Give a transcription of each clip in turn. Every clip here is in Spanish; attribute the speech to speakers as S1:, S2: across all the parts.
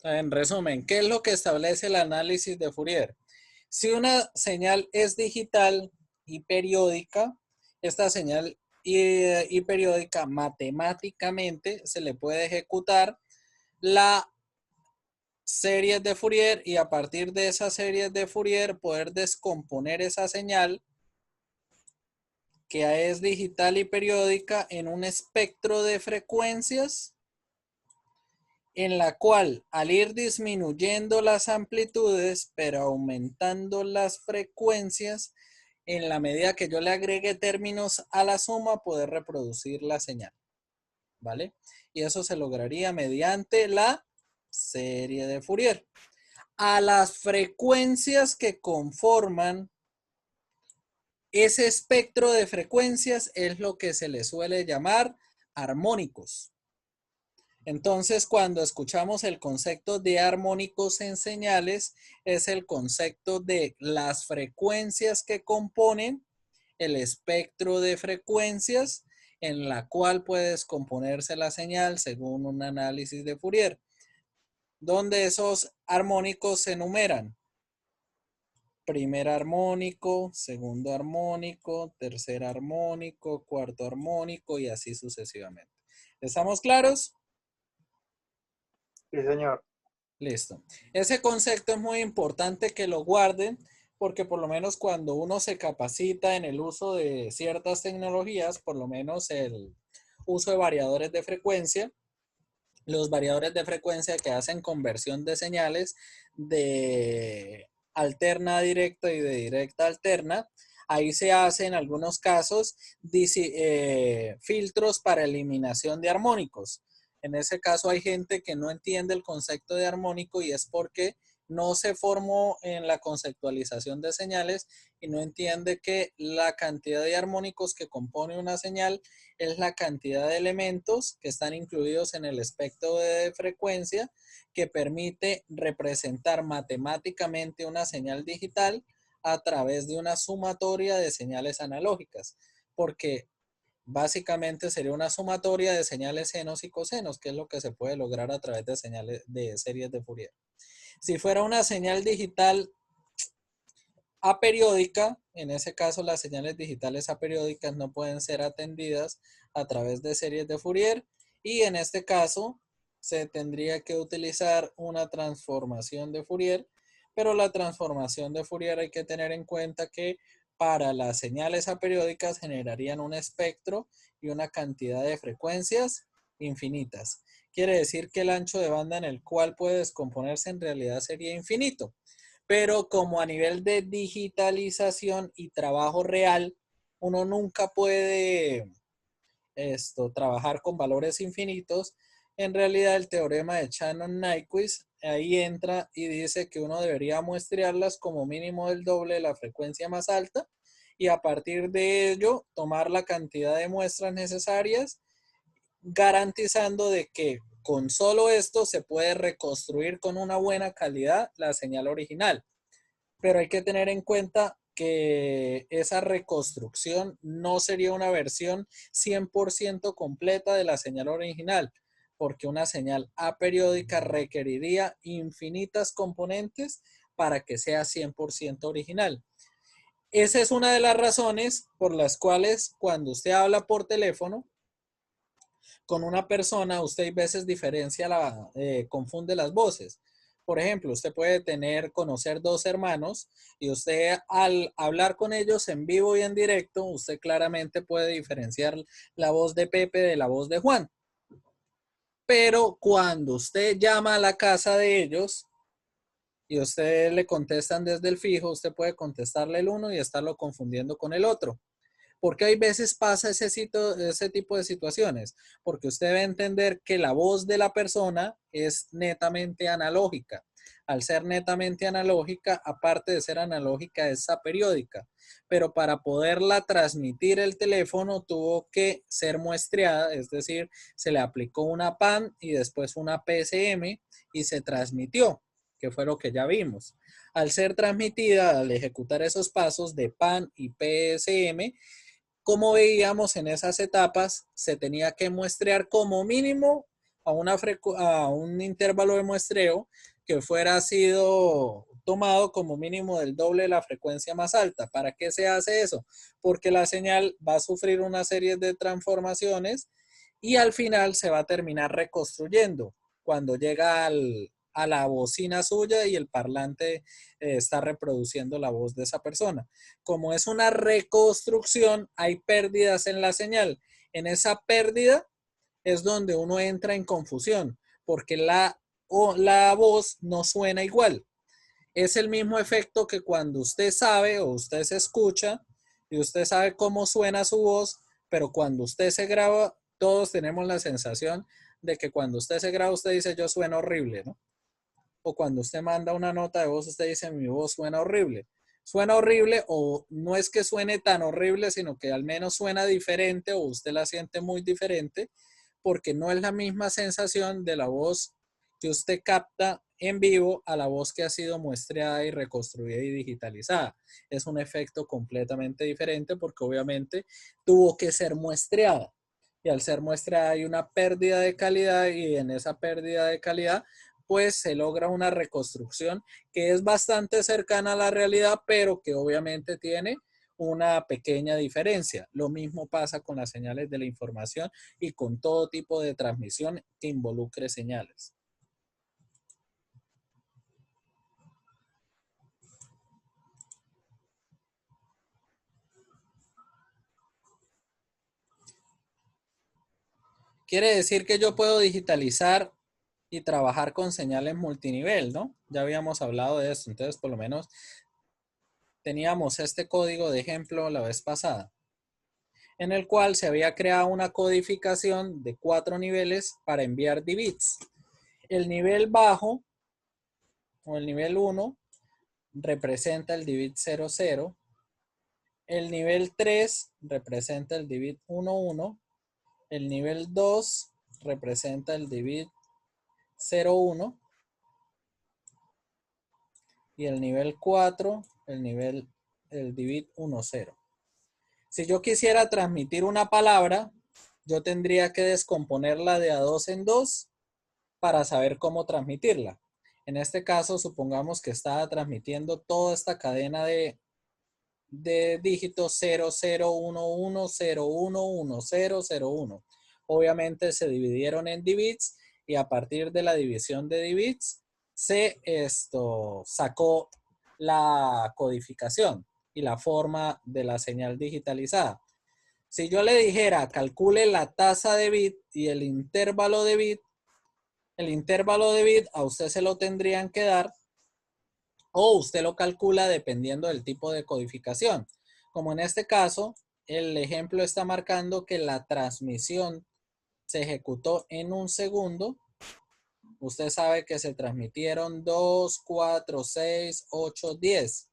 S1: En resumen, ¿qué es lo que establece el análisis de Fourier? Si una señal es digital y periódica, esta señal y periódica matemáticamente se le puede ejecutar la series de Fourier y a partir de esas series de Fourier poder descomponer esa señal que es digital y periódica en un espectro de frecuencias en la cual al ir disminuyendo las amplitudes pero aumentando las frecuencias, en la medida que yo le agregue términos a la suma, poder reproducir la señal, ¿vale? Y eso se lograría mediante la serie de Fourier. A las frecuencias que conforman ese espectro de frecuencias es lo que se le suele llamar armónicos. Entonces, cuando escuchamos el concepto de armónicos en señales, es el concepto de las frecuencias que componen el espectro de frecuencias en la cual puede descomponerse la señal según un análisis de Fourier, donde esos armónicos se enumeran. Primer armónico, segundo armónico, tercer armónico, cuarto armónico y así sucesivamente. ¿Estamos claros?
S2: Sí, señor.
S1: Listo. Ese concepto es muy importante que lo guarden porque por lo menos cuando uno se capacita en el uso de ciertas tecnologías, por lo menos el uso de variadores de frecuencia, los variadores de frecuencia que hacen conversión de señales de alterna a directa y de directa a alterna, ahí se hacen en algunos casos filtros para eliminación de armónicos. En ese caso hay gente que no entiende el concepto de armónico y es porque no se formó en la conceptualización de señales y no entiende que la cantidad de armónicos que compone una señal es la cantidad de elementos que están incluidos en el espectro de frecuencia que permite representar matemáticamente una señal digital a través de una sumatoria de señales analógicas, porque básicamente sería una sumatoria de señales senos y cosenos, que es lo que se puede lograr a través de señales de series de Fourier. Si fuera una señal digital aperiódica, en ese caso las señales digitales aperiódicas no pueden ser atendidas a través de series de Fourier y en este caso se tendría que utilizar una transformación de Fourier, pero la transformación de Fourier hay que tener en cuenta que para las señales aperiódicas generarían un espectro y una cantidad de frecuencias infinitas. Quiere decir que el ancho de banda en el cual puede descomponerse en realidad sería infinito. Pero como a nivel de digitalización y trabajo real, uno nunca puede trabajar con valores infinitos. En realidad el teorema de Shannon-Nyquist ahí entra y dice que uno debería muestrearlas como mínimo del doble de la frecuencia más alta y a partir de ello tomar la cantidad de muestras necesarias garantizando de que con solo esto se puede reconstruir con una buena calidad la señal original. Pero hay que tener en cuenta que esa reconstrucción no sería una versión 100% completa de la señal original, porque una señal aperiódica requeriría infinitas componentes para que sea 100% original. Esa es una de las razones por las cuales cuando usted habla por teléfono con una persona, usted a veces confunde las voces. Por ejemplo, usted puede conocer dos hermanos y usted al hablar con ellos en vivo y en directo, usted claramente puede diferenciar la voz de Pepe de la voz de Juan. Pero cuando usted llama a la casa de ellos y usted le contestan desde el fijo, usted puede contestarle el uno y estarlo confundiendo con el otro. Porque hay veces pasa ese tipo de situaciones, porque usted debe entender que la voz de la persona es netamente analógica. Al ser netamente analógica, aparte de ser analógica, es aperiódica. Pero para poderla transmitir el teléfono tuvo que ser muestreada, es decir, se le aplicó una PAN y después una PSM y se transmitió, que fue lo que ya vimos. Al ser transmitida, al ejecutar esos pasos de PAN y PSM, como veíamos en esas etapas, se tenía que muestrear como mínimo a un intervalo de muestreo que fuera sido tomado como mínimo del doble de la frecuencia más alta. ¿Para qué se hace eso? Porque la señal va a sufrir una serie de transformaciones y al final se va a terminar reconstruyendo cuando llega a la bocina suya y el parlante está reproduciendo la voz de esa persona. Como es una reconstrucción, hay pérdidas en la señal. En esa pérdida es donde uno entra en confusión, porque la voz no suena igual. Es el mismo efecto que cuando usted sabe o usted se escucha y usted sabe cómo suena su voz, pero cuando usted se graba, todos tenemos la sensación de que cuando usted se graba, usted dice yo sueno horrible, ¿no? O cuando usted manda una nota de voz, usted dice mi voz suena horrible. Suena horrible o no es que suene tan horrible, sino que al menos suena diferente o usted la siente muy diferente porque no es la misma sensación de la voz que usted capta en vivo a la voz que ha sido muestreada y reconstruida y digitalizada. Es un efecto completamente diferente porque obviamente tuvo que ser muestreada. Y al ser muestreada hay una pérdida de calidad y en esa pérdida de calidad pues se logra una reconstrucción que es bastante cercana a la realidad, pero que obviamente tiene una pequeña diferencia. Lo mismo pasa con las señales de la información y con todo tipo de transmisión que involucre señales. Quiere decir que yo puedo digitalizar y trabajar con señales multinivel, ¿no? Ya habíamos hablado de esto, entonces por lo menos teníamos este código de ejemplo la vez pasada, en el cual se había creado una codificación de 4 niveles para enviar bits. El nivel bajo o el nivel 1 representa el bit 00. El nivel 3 representa el bit 11. El nivel 2 representa el bit 01. Y el nivel 4, el bit 10. Si yo quisiera transmitir una palabra, yo tendría que descomponerla de a dos en dos para saber cómo transmitirla. En este caso, supongamos que estaba transmitiendo toda esta cadena de dígitos 0011011001. Obviamente se dividieron en bits y a partir de la división de bits se sacó la codificación y la forma de la señal digitalizada. Si yo le dijera calcule la tasa de bit y el intervalo de bit a usted se lo tendrían que dar o usted lo calcula dependiendo del tipo de codificación. Como en este caso, el ejemplo está marcando que la transmisión se ejecutó en un segundo. Usted sabe que se transmitieron 2, 4, 6, 8, 10.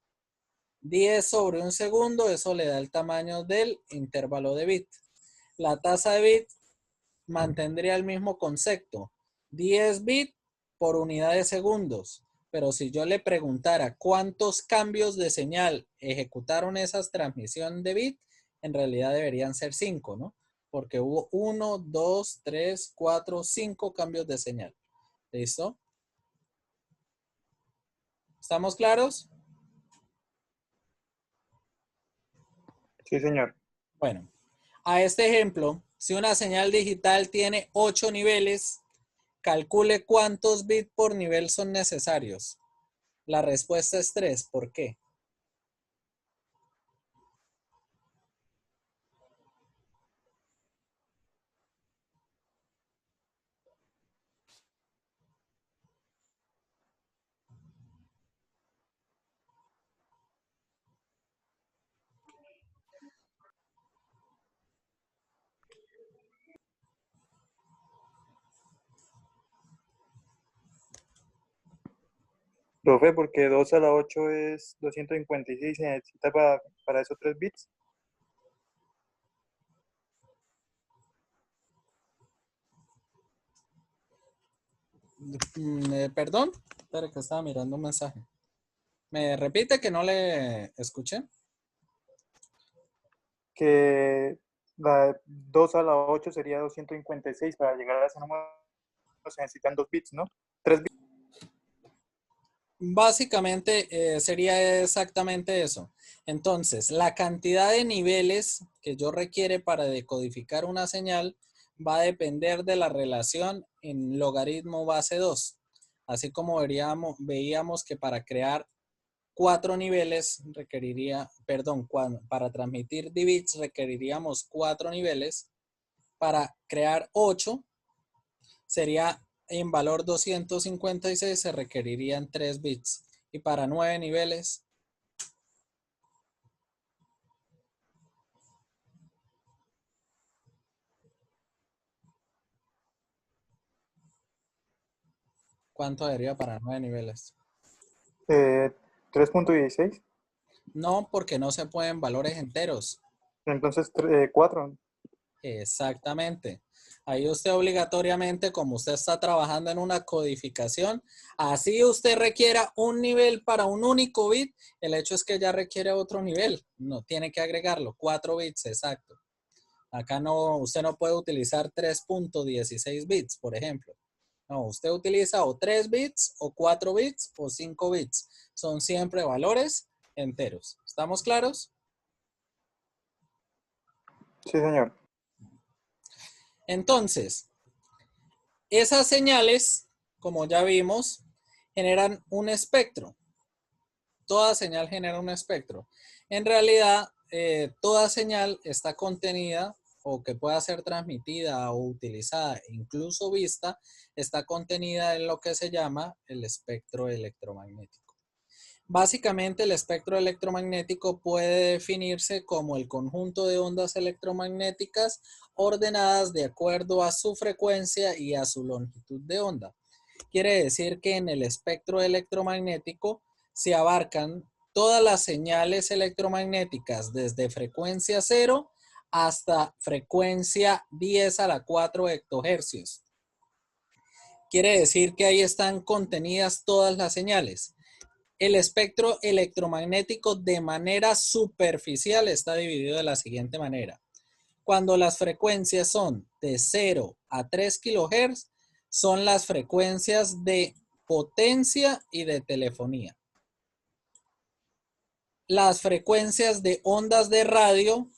S1: 10 sobre un segundo, eso le da el tamaño del intervalo de bit. La tasa de bit mantendría el mismo concepto. 10 bits por unidad de segundos. Pero si yo le preguntara cuántos cambios de señal ejecutaron esas transmisión de bit, en realidad deberían ser 5, ¿no? Porque hubo 1, 2, 3, 4, 5 cambios de señal. ¿Listo? ¿Estamos claros?
S2: Sí, señor.
S1: Bueno, a este ejemplo, si una señal digital tiene 8 niveles, calcule cuántos bits por nivel son necesarios. La respuesta es 3. ¿Por qué?
S2: Profe, porque 2 a la 8 es 256, se necesita para esos 3 bits.
S1: Perdón, espera que estaba mirando un mensaje. ¿Me repite que no le escuché?
S2: Que la 2 a la 8 sería 256 para llegar a ese número. se necesitan 2 bits, ¿no? 3 bits.
S1: Básicamente sería exactamente eso. Entonces, la cantidad de niveles que yo requiere para decodificar una señal va a depender de la relación en logaritmo base 2. Así como veíamos que para crear 4 niveles requeriría, perdón, para transmitir bits requeriríamos 4 niveles. Para crear 8 sería en valor 256 se requerirían 3 bits. Y para 9 niveles, ¿cuánto daría para 9 niveles?
S2: 3.16.
S1: No, porque no se pueden valores enteros.
S2: Entonces 4.
S1: Exactamente. Ahí usted obligatoriamente, como usted está trabajando en una codificación, así usted requiera un nivel para un único bit, el hecho es que ya requiere otro nivel. No tiene que agregarlo, 4 bits, exacto. Acá no, usted no puede utilizar 3.16 bits, por ejemplo. No, usted utiliza o 3 bits, o 4 bits, o 5 bits. Son siempre valores enteros. ¿Estamos claros?
S2: Sí, señor.
S1: Entonces, esas señales, como ya vimos, generan un espectro. Toda señal genera un espectro. En realidad, toda señal está contenida o que pueda ser transmitida o utilizada, incluso vista, está contenida en lo que se llama el espectro electromagnético. Básicamente, el espectro electromagnético puede definirse como el conjunto de ondas electromagnéticas ordenadas de acuerdo a su frecuencia y a su longitud de onda. Quiere decir que en el espectro electromagnético se abarcan todas las señales electromagnéticas desde frecuencia 0 hasta frecuencia 10 a la 4 hectohercios. Quiere decir que ahí están contenidas todas las señales. El espectro electromagnético de manera superficial está dividido de la siguiente manera. Cuando las frecuencias son de 0 a 3 kHz, son las frecuencias de potencia y de telefonía. Las frecuencias de ondas de radio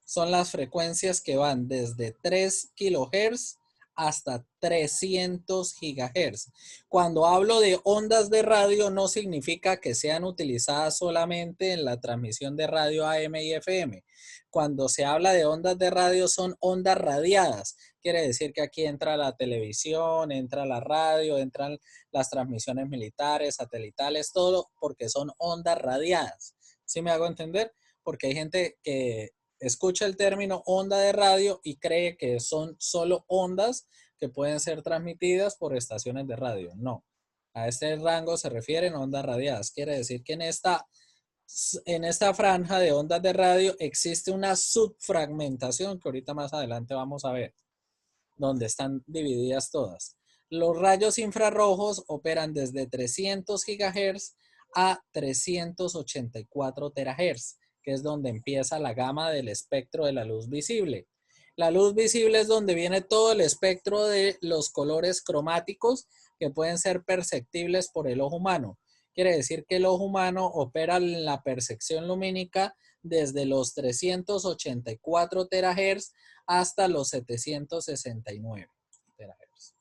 S1: son las frecuencias que van desde 3 kHz hasta 300 GHz. Cuando hablo de ondas de radio, no significa que sean utilizadas solamente en la transmisión de radio AM y FM. Cuando se habla de ondas de radio, son ondas radiadas. Quiere decir que aquí entra la televisión, entra la radio, entran las transmisiones militares, satelitales, todo porque son ondas radiadas. ¿Sí me hago entender? Porque hay gente que escucha el término onda de radio y cree que son solo ondas que pueden ser transmitidas por estaciones de radio. No, a este rango se refieren ondas radiadas. Quiere decir que en esta franja de ondas de radio existe una subfragmentación que ahorita más adelante vamos a ver, donde están divididas todas. Los rayos infrarrojos operan desde 300 GHz a 384 terahertz, que es donde empieza la gama del espectro de la luz visible. La luz visible es donde viene todo el espectro de los colores cromáticos que pueden ser perceptibles por el ojo humano. Quiere decir que el ojo humano opera en la percepción lumínica desde los 384 terahertz hasta los 769 terahertz.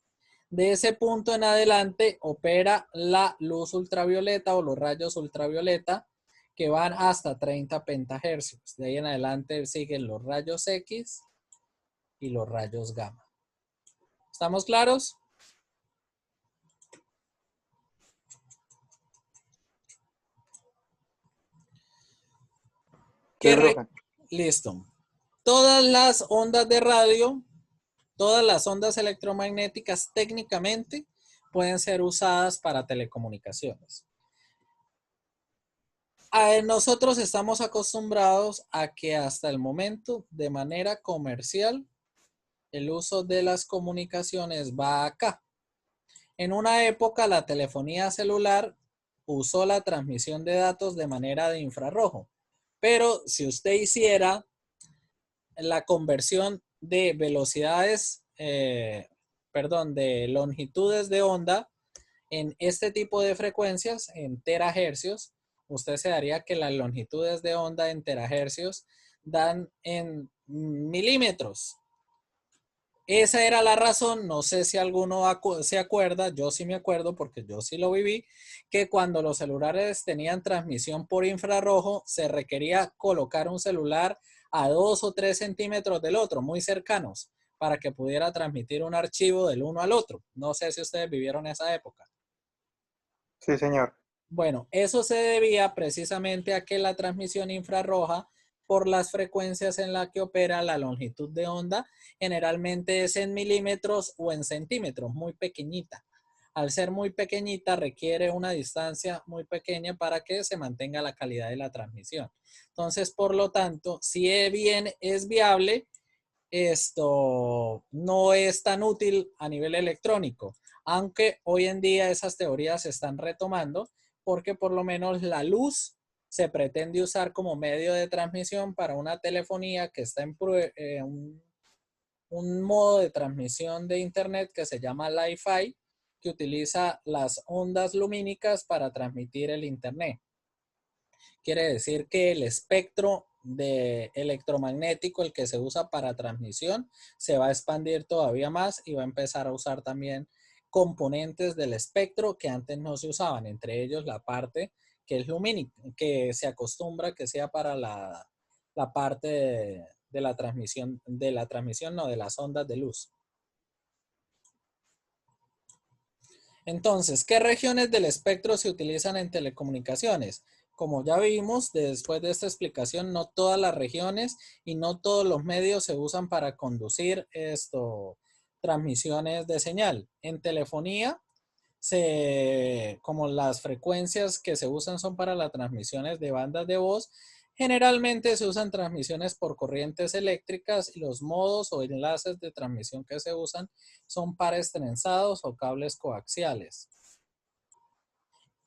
S1: De ese punto en adelante opera la luz ultravioleta o los rayos ultravioleta que van hasta 30 pentahercios. De ahí en adelante siguen los rayos X y los rayos gamma. ¿Estamos claros?
S2: Sí, profe.
S1: Listo. Todas las ondas de radio, todas las ondas electromagnéticas técnicamente pueden ser usadas para telecomunicaciones. Nosotros estamos acostumbrados a que hasta el momento, de manera comercial, el uso de las comunicaciones va acá. En una época, la telefonía celular usó la transmisión de datos de manera de infrarrojo. Pero si usted hiciera la conversión de velocidades perdón, de longitudes de onda en este tipo de frecuencias, en terahercios, usted se daría que las longitudes de onda en terahercios dan en milímetros. Esa era la razón, no sé si alguno se acuerda, yo sí me acuerdo porque yo sí lo viví, que cuando los celulares tenían transmisión por infrarrojo, se requería colocar un celular a 2 o 3 centímetros del otro, muy cercanos, para que pudiera transmitir un archivo del uno al otro. No sé si ustedes vivieron esa época.
S2: Sí, señor.
S1: Bueno, eso se debía precisamente a que la transmisión infrarroja, por las frecuencias en las que opera la longitud de onda, generalmente es en milímetros o en centímetros, muy pequeñita. Al ser muy pequeñita requiere una distancia muy pequeña para que se mantenga la calidad de la transmisión. Entonces, por lo tanto, si bien es viable, esto no es tan útil a nivel electrónico, aunque hoy en día esas teorías se están retomando porque por lo menos la luz se pretende usar como medio de transmisión para una telefonía que está en un modo de transmisión de internet que se llama Li-Fi, que utiliza las ondas lumínicas para transmitir el internet. Quiere decir que el espectro de electromagnético, el que se usa para transmisión, se va a expandir todavía más y va a empezar a usar también componentes del espectro que antes no se usaban, entre ellos la parte que es lumínica, que se acostumbra que sea para la parte de la transmisión, no, de las ondas de luz. Entonces, ¿qué regiones del espectro se utilizan en telecomunicaciones? Como ya vimos, después de esta explicación, no todas las regiones y no todos los medios se usan para conducir transmisiones de señal. En telefonía, como las frecuencias que se usan son para las transmisiones de bandas de voz, generalmente se usan transmisiones por corrientes eléctricas y los modos o enlaces de transmisión que se usan son pares trenzados o cables coaxiales.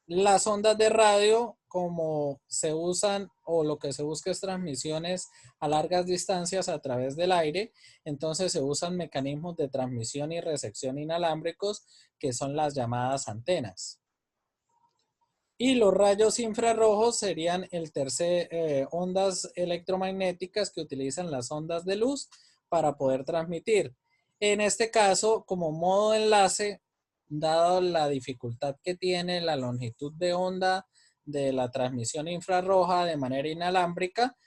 S1: Las ondas de radio, como se usan o lo que se busca es transmisiones a largas distancias a través del aire, entonces se usan mecanismos de transmisión y recepción inalámbricos que son las llamadas antenas. Y los rayos infrarrojos serían el tercer, ondas electromagnéticas que utilizan las ondas de luz para poder transmitir. En este caso, como modo de enlace, dado la dificultad que tiene la longitud de onda de la transmisión infrarroja de manera inalámbrica,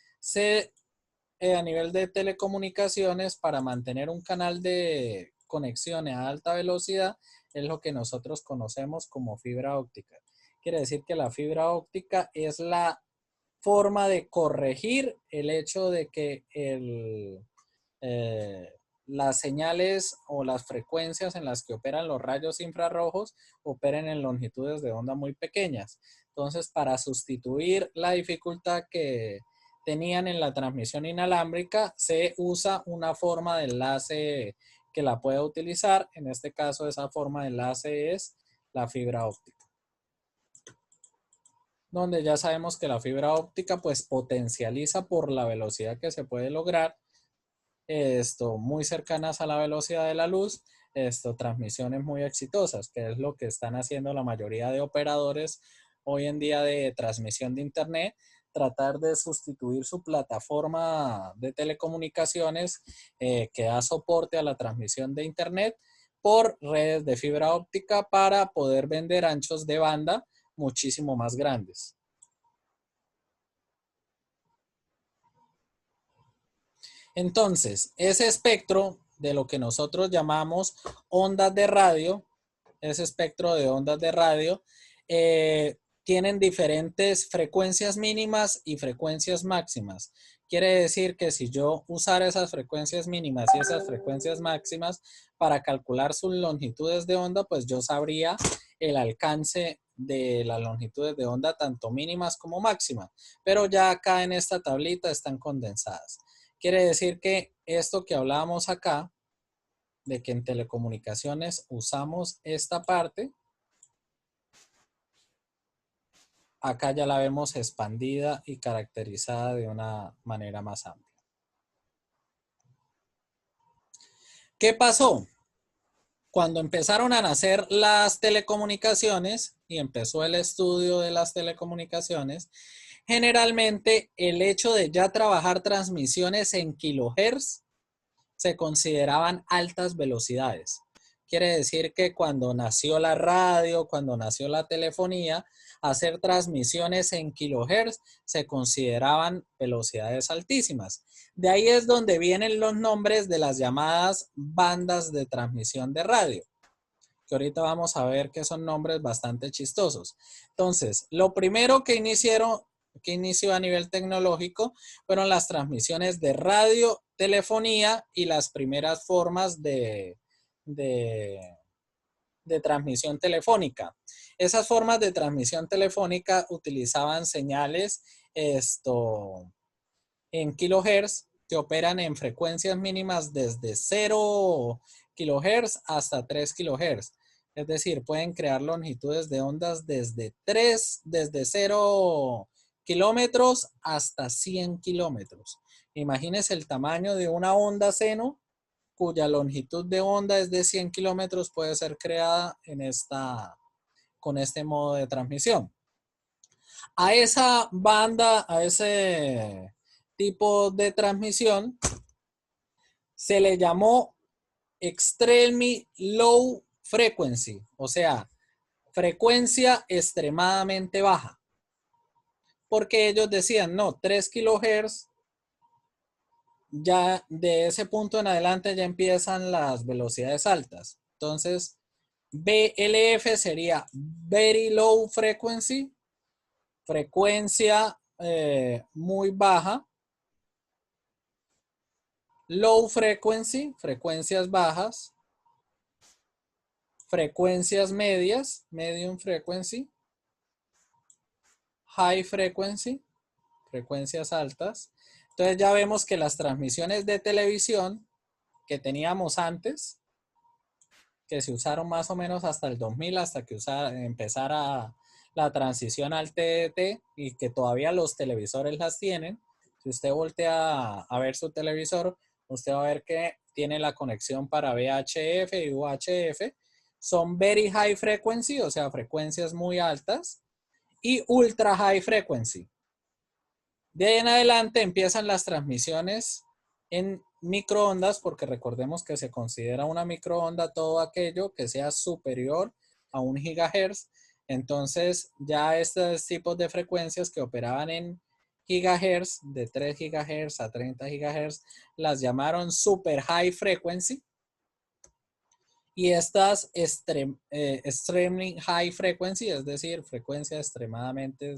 S1: a nivel de telecomunicaciones, para mantener un canal de conexión a alta velocidad, es lo que nosotros conocemos como fibra óptica. Quiere decir que la fibra óptica es la forma de corregir el hecho de que las señales o las frecuencias en las que operan los rayos infrarrojos operen en longitudes de onda muy pequeñas. Entonces, para sustituir la dificultad que tenían en la transmisión inalámbrica, se usa una forma de enlace que la puede utilizar. En este caso, esa forma de enlace es la fibra óptica, donde ya sabemos que la fibra óptica pues potencializa por la velocidad que se puede lograr, muy cercanas a la velocidad de la luz, transmisiones muy exitosas, que es lo que están haciendo la mayoría de operadores hoy en día de transmisión de internet, tratar de sustituir su plataforma de telecomunicaciones que da soporte a la transmisión de internet por redes de fibra óptica para poder vender anchos de banda muchísimo más grandes. Entonces, ese espectro de lo que nosotros llamamos ondas de radio, ese espectro de ondas de radio, tienen diferentes frecuencias mínimas y frecuencias máximas. Quiere decir que si yo usara esas frecuencias mínimas y esas frecuencias máximas para calcular sus longitudes de onda, pues yo sabría el alcance de las longitudes de onda tanto mínimas como máximas. Pero ya acá en esta tablita están condensadas. Quiere decir que esto que hablábamos acá, de que en telecomunicaciones usamos esta parte, acá ya la vemos expandida y caracterizada de una manera más amplia. ¿Qué pasó? cuando empezaron a nacer las telecomunicaciones y empezó el estudio de las telecomunicaciones, generalmente el hecho de ya trabajar transmisiones en kilohertz se consideraban altas velocidades. Quiere decir que cuando nació la radio, cuando nació la telefonía, hacer transmisiones en kilohertz se consideraban velocidades altísimas. De ahí es donde vienen los nombres de las llamadas bandas de transmisión de radio, que ahorita vamos a ver que son nombres bastante chistosos. Entonces, lo primero que inició a nivel tecnológico fueron las transmisiones de radio, telefonía y las primeras formas de transmisión telefónica. Esas formas de transmisión telefónica utilizaban señales en kilohertz que operan en frecuencias mínimas desde 0 kilohertz hasta 3 kilohertz. Es decir, pueden crear longitudes de ondas desde 0 kilómetros hasta 100 kilómetros. Imagínense el tamaño de una onda seno cuya longitud de onda es de 100 kilómetros, puede ser creada con este modo de transmisión. A esa banda, a ese tipo de transmisión, se le llamó extremely low frequency, o sea, frecuencia extremadamente baja. Porque ellos decían, no, 3 kilohertz, ya de ese punto en adelante ya empiezan las velocidades altas. Entonces, BLF sería very low frequency, frecuencia muy baja. Low frequency, frecuencias bajas. Frecuencias medias, medium frequency. High frequency, frecuencias altas. Entonces ya vemos que las transmisiones de televisión que teníamos antes, que se usaron más o menos hasta el 2000, hasta que empezara la transición al TDT y que todavía los televisores las tienen. Si usted voltea a ver su televisor, usted va a ver que tiene la conexión para VHF y UHF. Son very high frequency, o sea, frecuencias muy altas, y ultra high frequency. De ahí en adelante empiezan las transmisiones en microondas, porque recordemos que se considera una microonda todo aquello que sea superior a 1 gigahertz. Entonces ya estos tipos de frecuencias que operaban en gigahertz, de 3 gigahertz a 30 gigahertz, las llamaron super high frequency. Y estas extremely high frequency, es decir, frecuencias extremadamente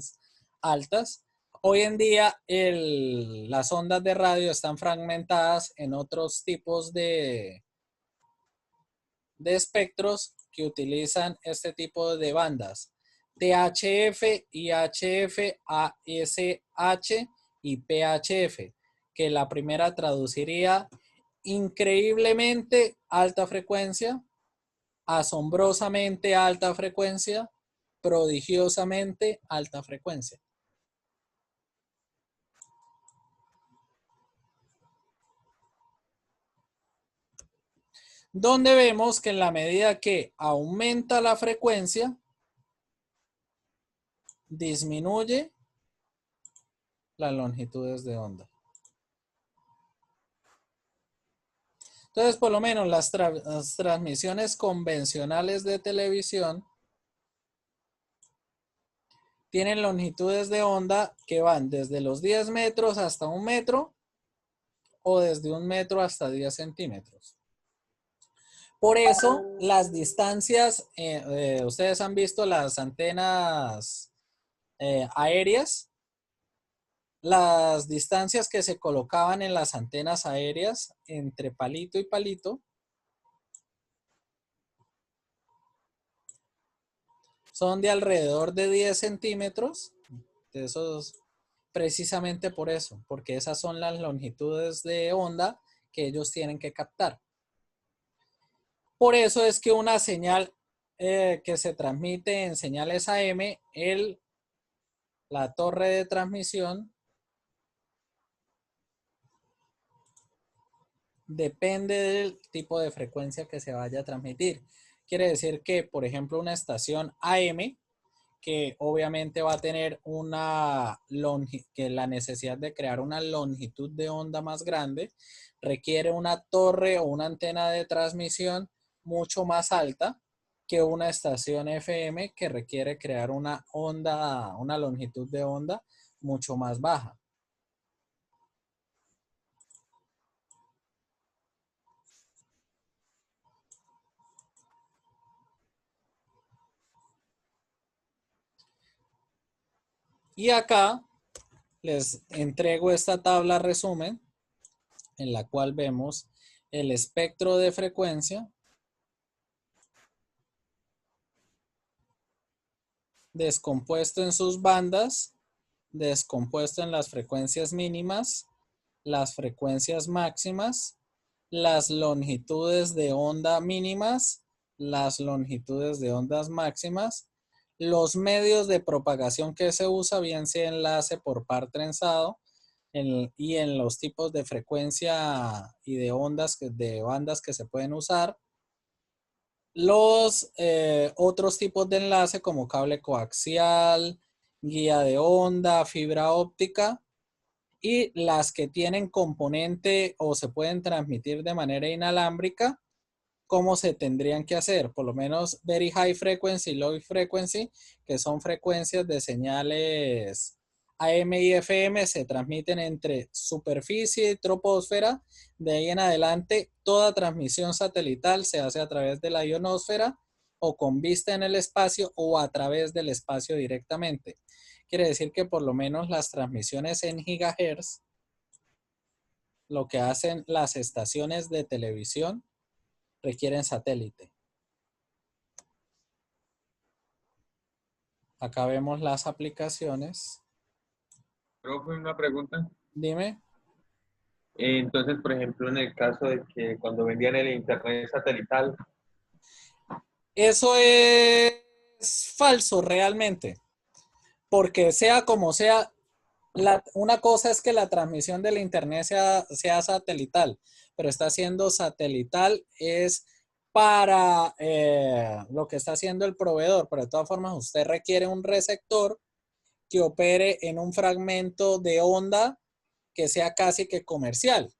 S1: altas. Hoy en día las ondas de radio están fragmentadas en otros tipos de espectros que utilizan este tipo de bandas. THF, IHF, ASH y PHF, que la primera traduciría increíblemente alta frecuencia, asombrosamente alta frecuencia, prodigiosamente alta frecuencia. Donde vemos que en la medida que aumenta la frecuencia, disminuye las longitudes de onda. Entonces, por lo menos las transmisiones convencionales de televisión tienen longitudes de onda que van desde los 10 metros hasta 1 metro o desde 1 metro hasta 10 centímetros. Por eso, las distancias, ustedes han visto las antenas aéreas, las distancias que se colocaban en las antenas aéreas entre palito y palito son de alrededor de 10 centímetros. De esos, precisamente por eso, porque esas son las longitudes de onda que ellos tienen que captar. Por eso es que una señal que se transmite en señales AM, la torre de transmisión depende del tipo de frecuencia que se vaya a transmitir. Quiere decir que, por ejemplo, una estación AM, que obviamente va a tener que la necesidad de crear una longitud de onda más grande, requiere una torre o una antena de transmisión mucho más alta que una estación FM que requiere crear una longitud de onda mucho más baja. Y acá les entrego esta tabla resumen en la cual vemos el espectro de frecuencia descompuesto en sus bandas, descompuesto en las frecuencias mínimas, las frecuencias máximas, las longitudes de onda mínimas, las longitudes de ondas máximas, los medios de propagación que se usa, bien sea enlace por par trenzado, y en los tipos de frecuencia y de ondas, de bandas que se pueden usar, los otros tipos de enlace como cable coaxial, guía de onda, fibra óptica, y las que tienen componente o se pueden transmitir de manera inalámbrica, cómo se tendrían que hacer. Por lo menos very high frequency, low frequency, que son frecuencias de señales AM y FM, se transmiten entre superficie y troposfera. De ahí en adelante, toda transmisión satelital se hace a través de la ionosfera o con vista en el espacio o a través del espacio directamente. Quiere decir que por lo menos las transmisiones en gigahertz, lo que hacen las estaciones de televisión, requieren satélite. Acá vemos las aplicaciones.
S3: Profe, una pregunta.
S1: Dime.
S3: Entonces, por ejemplo, en el caso de que cuando vendían el internet satelital,
S1: Eso es falso realmente, porque sea como sea, una cosa es que la transmisión del internet sea satelital, pero está siendo satelital es para lo que está haciendo el proveedor, pero de todas formas usted requiere un receptor que opere en un fragmento de onda que sea casi que comercial.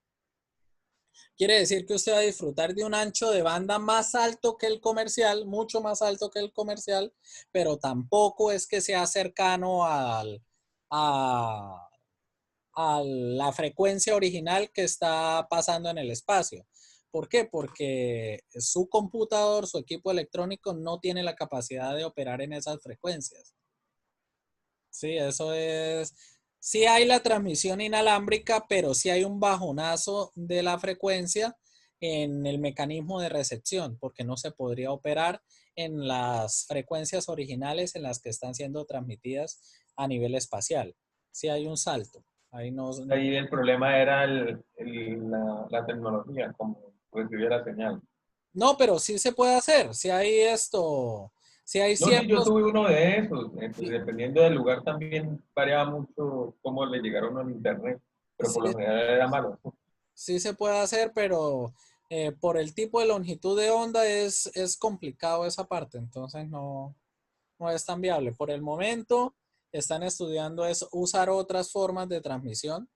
S1: Quiere decir que usted va a disfrutar de un ancho de banda más alto que el comercial, mucho más alto que el comercial, pero tampoco es que sea cercano a la frecuencia original que está pasando en el espacio. ¿Por qué? Porque su computador, su equipo electrónico no tiene la capacidad de operar en esas frecuencias. Sí, eso es. Sí hay la transmisión inalámbrica, pero sí hay un bajonazo de la frecuencia en el mecanismo de recepción, porque no se podría operar en las frecuencias originales en las que están siendo transmitidas a nivel espacial. Sí hay un salto. Ahí
S3: ahí el problema era la tecnología, como recibía la señal.
S1: no, pero sí se puede hacer. Si hay si hay
S3: No, sí, yo
S1: ciertos.
S3: tuve uno de esos. Pues, dependiendo del lugar también variaba mucho cómo le llegaron al internet, pero por lo
S1: Sí,
S3: general era malo.
S1: sí se puede hacer, pero por el tipo de longitud de onda es complicado esa parte, entonces no es tan viable. Por el momento están estudiando es usar otras formas de transmisión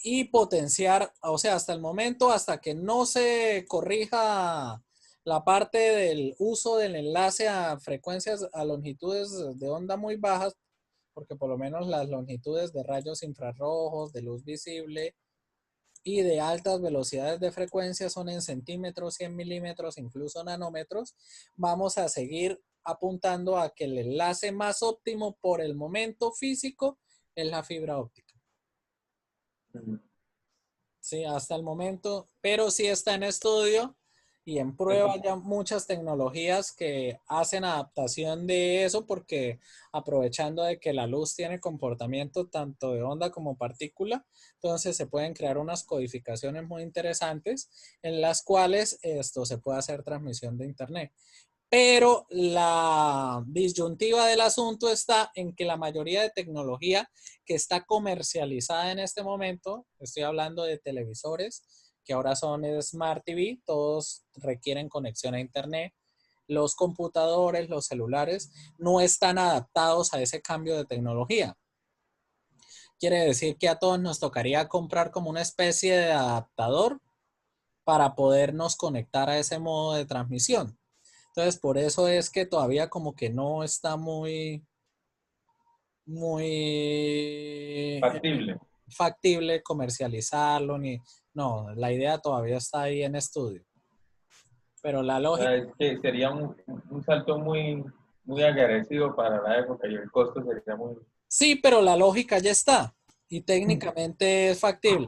S1: y potenciar, o sea, hasta el momento, hasta que no se corrija la parte del uso del enlace a frecuencias, a longitudes de onda muy bajas, porque por lo menos las longitudes de rayos infrarrojos, de luz visible, y de altas velocidades de frecuencia son en centímetros, 100 milímetros, incluso nanómetros, vamos a seguir apuntando a que el enlace más óptimo por el momento físico es la fibra óptica. Sí, hasta el momento, pero sí está en estudio y en prueba ya muchas tecnologías que hacen adaptación de eso porque aprovechando de que la luz tiene comportamiento tanto de onda como partícula, entonces se pueden crear unas codificaciones muy interesantes en las cuales esto se puede hacer transmisión de internet. Pero la disyuntiva del asunto está en que la mayoría de tecnología que está comercializada en este momento, estoy hablando de televisores que ahora son Smart TV, todos requieren conexión a Internet. Los computadores, los celulares, no están adaptados a ese cambio de tecnología. Quiere decir que a todos nos tocaría comprar como una especie de adaptador para podernos conectar a ese modo de transmisión. Entonces, por eso es que todavía como que no está muy factible comercializarlo, no, la idea todavía está ahí en estudio. Pero la lógica...
S3: Es que sería un salto muy agresivo para la época y el costo sería muy...
S1: Sí, pero la lógica ya está y técnicamente es factible.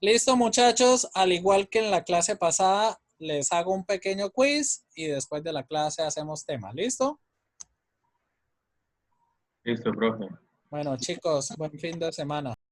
S1: Listo, muchachos, al igual que en la clase pasada, les hago un pequeño quiz y después de la clase hacemos tema. ¿Listo?
S3: Listo, profe.
S1: Bueno, chicos, buen fin de semana.